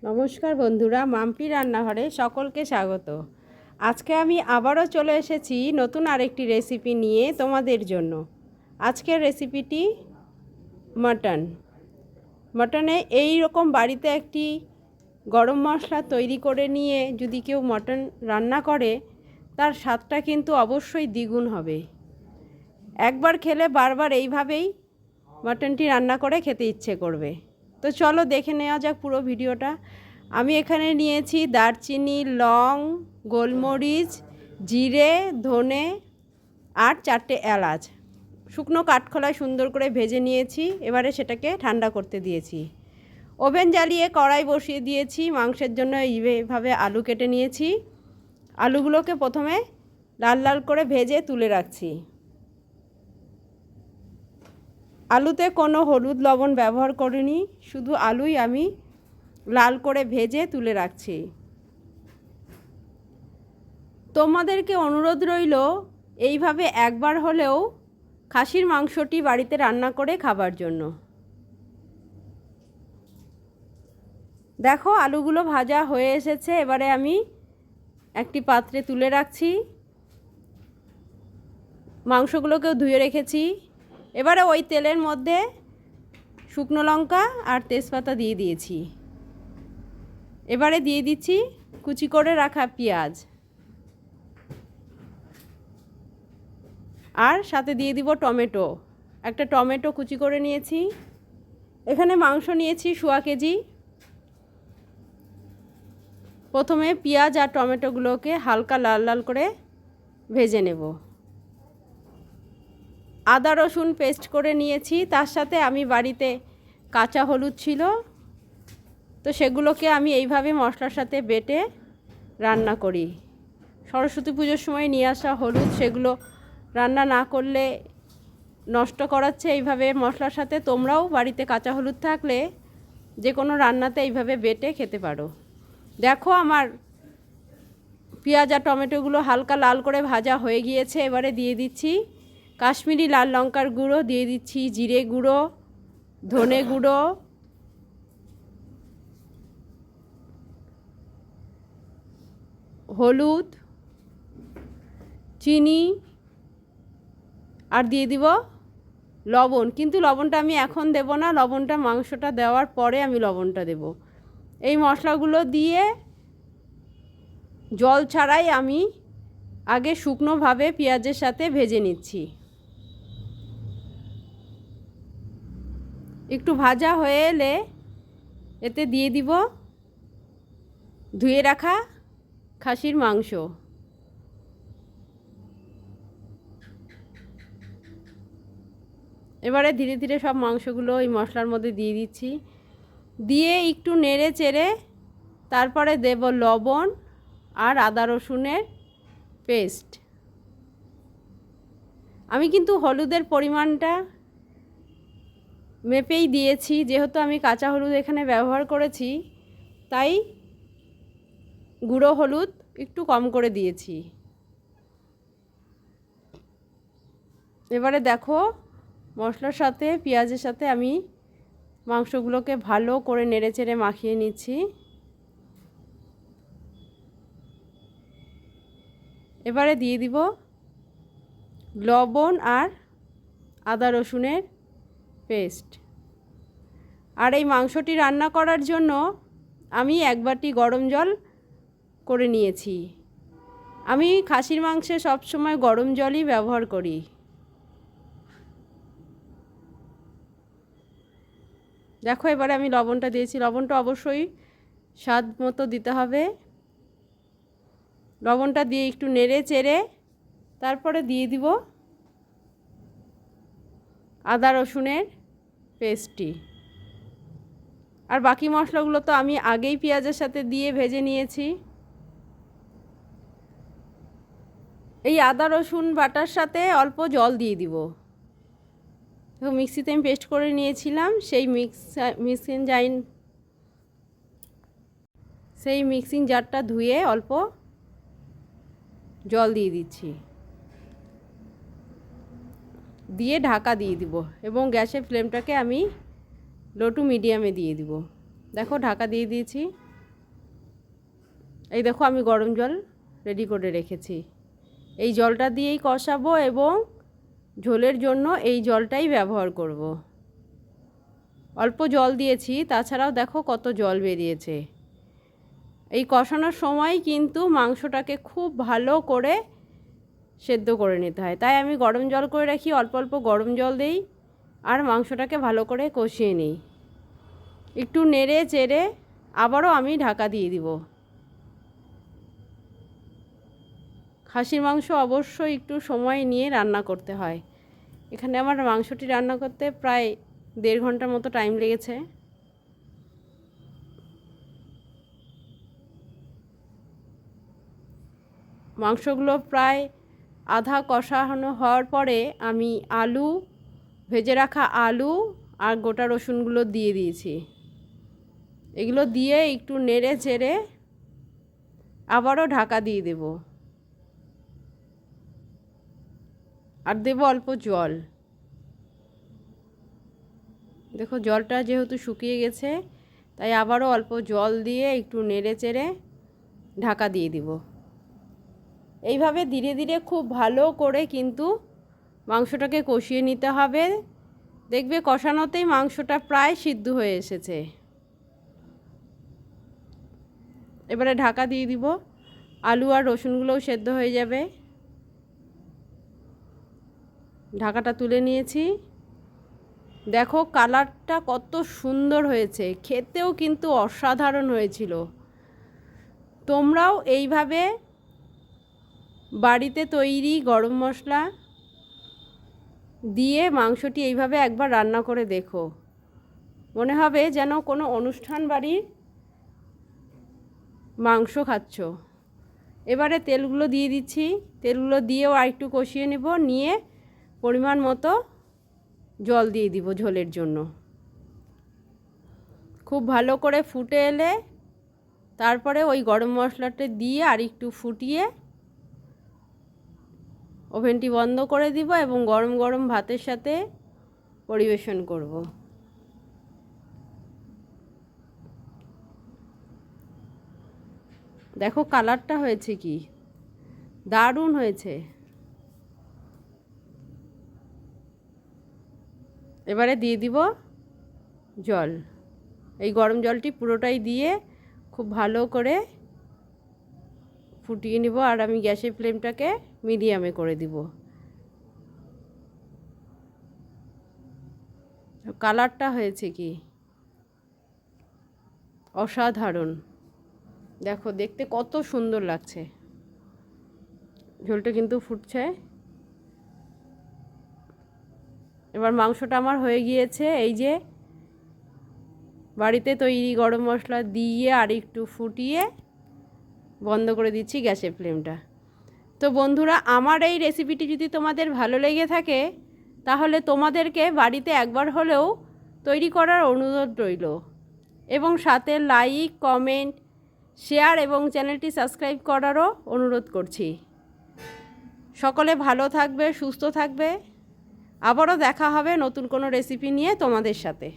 নমস্কার বন্ধুরা, মাম্পি রান্নাঘরে সকলকে স্বাগত। আজকে আমি আবারও চলে এসেছি নতুন আরেকটি রেসিপি নিয়ে তোমাদের জন্য। আজকের রেসিপিটি মটনে এই রকম বাড়িতে একটি গরম মশলা তৈরি করে নিয়ে যদি কেউ মটন রান্না করে, তার স্বাদটা কিন্তু অবশ্যই দ্বিগুণ হবে। একবার খেলে বারবার এইভাবেই মটনটি রান্না করে খেতে ইচ্ছে করবে। তো চলো দেখে নেওয়া যাক পুরো ভিডিওটা। আমি এখানে নিয়েছি দারচিনি, লং, গোলমরিচ, জিরে, ধনে আর 4টে এলাচ। শুকনো কাঠখোলায় সুন্দর করে ভেজে নিয়েছি। এবারে সেটাকে ঠান্ডা করতে দিয়েছি। ওভেন জ্বালিয়ে কড়াই বসিয়ে দিয়েছি। মাংসের জন্য এইভাবে আলু কেটে নিয়েছি। আলুগুলোকে প্রথমে লাল লাল করে ভেজে তুলে রাখছি। আলুতে কোনো হলুদ লবণ ব্যবহার করিনি, শুধু আলুই আমি লাল করে ভেজে তুলে রাখছি। তোমাদেরকে অনুরোধ রইল এইভাবে একবার হলেও খাসির মাংসটি বাড়িতে রান্না করে খাবার জন্য। দেখো আলুগুলো ভাজা হয়ে এসেছে। এবারে আমি একটি পাত্রে তুলে রাখছি। মাংসগুলোকেও ধুয়ে রেখেছি। এবারে ওই তেলের মধ্যে শুকনো লঙ্কা আর তেজপাতা দিয়ে দিয়েছি। এবারে দিয়ে দিচ্ছি কুচি করে রাখা পেঁয়াজ, আর সাথে দিয়ে দিব টমেটো। একটা টমেটো কুচি করে নিয়েছি। এখানে মাংস নিয়েছি 1.25 কেজি। প্রথমে পেঁয়াজ আর টমেটোগুলোকে হালকা লাল লাল করে ভেজে নেব। আদা রসুন পেস্ট করে নিয়েছি। তার সাথে আমি বাড়িতে কাঁচা হলুদ ছিল, তো সেগুলোকে আমি এইভাবে মশলার সাথে বেটে রান্না করি। সরস্বতী পুজোর সময় নিয়ে আসা হলুদ, সেগুলো রান্না না করলে নষ্ট করাচ্ছে। এইভাবে মশলার সাথে তোমরাও বাড়িতে কাঁচা হলুদ থাকলে যে কোনো রান্নাতে এইভাবে বেটে খেতে পারো। দেখো আমার পেঁয়াজ আর টমেটোগুলো হালকা লাল করে ভাজা হয়ে গিয়েছে। এবারে দিয়ে দিচ্ছি কাশ্মীরি লাল লঙ্কার গুঁড়ো, দিয়ে দিচ্ছি জিরে গুঁড়ো, ধনে গুঁড়ো, হলুদ, চিনি আর দিয়ে দিব লবণ। কিন্তু লবণটা আমি এখন দেব না, লবণটা মাংসটা দেওয়ার পরে আমি লবণটা দেব। এই মশলাগুলো দিয়ে জল ছাড়াই আমি আগে শুকনোভাবে পেঁয়াজের সাথে ভেজে নিচ্ছি। একটু ভাজা হয়ে এলে এতে দিয়ে দিব ধুয়ে রাখা খাসির মাংস। এবারে ধীরে ধীরে সব মাংসগুলো এই মশলার মধ্যে দিয়ে দিচ্ছি। দিয়ে একটু নেড়ে চেড়ে তারপরে দেব লবণ আর আদা রসুনের পেস্ট। আমি কিন্তু হলুদের পরিমাণটা মেপেই দিয়েছি, যেহেতু আমি কাঁচা হলুদ এখানে ব্যবহার করেছি, তাই গুঁড়ো হলুদ একটু কম করে দিয়েছি। এবারে দেখো মশলার সাথে পেঁয়াজের সাথে আমি মাংসগুলোকে ভালো করে নেড়েচেড়ে মাখিয়ে নিচ্ছি। এবারে দিয়ে দিব লবণ আর আদা রসুনের পেস্ট। আর এই মাংসটি রান্না করার জন্য আমি 1 বাটি গরম জল করে নিয়েছি। আমি খাসির মাংসে সবসময় গরম জলই ব্যবহার করি। দেখো এবারে আমি লবণটা দিয়েছি। লবণটা অবশ্যই স্বাদ মতো দিতে হবে। লবণটা দিয়ে একটু নেড়ে চেড়ে তারপরে দিয়ে দিব আদা রসুনের পেস্টটি। আর বাকি মশলাগুলো তো আমি আগেই পেঁয়াজের সাথে দিয়ে ভেজে নিয়েছি। এই আদা রসুন বাটার সাথে অল্প জল দিয়ে দিব। মিক্সিতে আমি পেস্ট করে নিয়েছিলাম, সেই মিক্সিং জারটা ধুয়ে অল্প জল দিয়ে দিচ্ছি। দিয়ে ঢাকা দিয়ে দিব এবং গ্যাসের ফ্লেমটাকে আমি লো টু মিডিয়ামে দিয়ে দিব। দেখো ঢাকা দিয়ে দিয়েছি। এই দেখো আমি গরম জল রেডি করে রেখেছি। এই জলটা দিয়েই কষাবো এবং ঝোলের জন্য এই জলটাই ব্যবহার করব। অল্প জল দিয়েছি, তাছাড়াও দেখো কত জল বেরিয়েছে। এই কষানোর সময় কিন্তু মাংসটাকে খুব ভালো করে সেদ্ধ করে নিতে হয়, তাই আমি গরম জল করে রাখি, অল্প অল্প গরম জল দিই আর মাংসটাকে ভালো করে কষিয়ে নিই। একটু নেড়ে চেড়ে আবারও আমি ঢাকা দিয়ে দিব। খাসির মাংস অবশ্যই একটু সময় নিয়ে রান্না করতে হয়। এখানে আমার মাংসটি রান্না করতে প্রায় 1.5 ঘন্টার মতো টাইম লেগেছে। মাংসগুলো প্রায় আধা কষানো হওয়ার পরে আমি আলু, ভেজে রাখা আলু আর গোটা রসুনগুলো দিয়ে দিয়েছি। এগুলো দিয়ে একটু নেড়ে চেড়ে আবারও ঢাকা দিয়ে দেব আর দেব অল্প জল। দেখো জলটা যেহেতু শুকিয়ে গেছে, তাই আবারও অল্প জল দিয়ে একটু নেড়ে চেড়ে ঢাকা দিয়ে দিব। এইভাবে ধীরে ধীরে খুব ভালো করে কিন্তু মাংসটাকে কষিয়ে নিতে হবে। দেখবে কষানোতেই মাংসটা প্রায় সিদ্ধ হয়ে এসেছে। এবারে ঢাকা দিয়ে দিব, আলু আর রসুনগুলোও সেদ্ধ হয়ে যাবে। ঢাকাটা তুলে নিয়েছি। দেখো কালারটা কত সুন্দর হয়েছে, খেতেও কিন্তু অসাধারণ হয়েছিল। তোমরাও এইভাবে বাড়িতে তৈরি গরম মশলা দিয়ে মাংসটি এইভাবে একবার রান্না করে দেখো, মনে হবে যেন কোনো অনুষ্ঠান বাড়ির মাংস খাচ্ছ। এবারে তেলগুলো দিয়ে দিচ্ছি, তেলগুলো দিয়েও আর একটু কষিয়ে নেব, নিয়ে পরিমাণ মতো জল দিয়ে দিব ঝোলের জন্য। খুব ভালো করে ফুটে এলে তারপরে ওই গরম মশলাটা দিয়ে আর একটু ফুটিয়ে ওভেনটি বন্ধ করে দিব এবং গরম গরম ভাতের সাথে পরিবেশন করব। দেখো কালারটা হয়েছে কি দারুণ হয়েছে। এবারে দিয়ে দিব জল। এই গরম জলটি পুরোটাই দিয়ে খুব ভালো করে ফুটিয়ে নিব আর আমি গ্যাসের ফ্লেমটাকে মিডিয়ামে করে দিব। কালারটা হয়েছে কি অসাধারণ, দেখো দেখতে কত সুন্দর লাগছে। ঝোলটা কিন্তু ফুটছে। এবার মাংসটা আমার হয়ে গিয়েছে। এই যে বাড়িতে তৈরি গরম মশলা দিয়ে আর একটু ফুটিয়ে বন্ধ করে দিচ্ছি গ্যাসের ফ্লেমটা। তো বন্ধুরা, আমার এই রেসিপিটি যদি তোমাদের ভালো লেগে থাকে তাহলে তোমাদেরকে বাড়িতে একবার হলেও তৈরি করার অনুরোধ রইল এবং সাথে লাইক, কমেন্ট, শেয়ার এবং চ্যানেলটি সাবস্ক্রাইব করারও অনুরোধ করছি। সকলে ভালো থাকবে, সুস্থ থাকবে। আবারও দেখা হবে নতুন কোনো রেসিপি নিয়ে তোমাদের সাথে।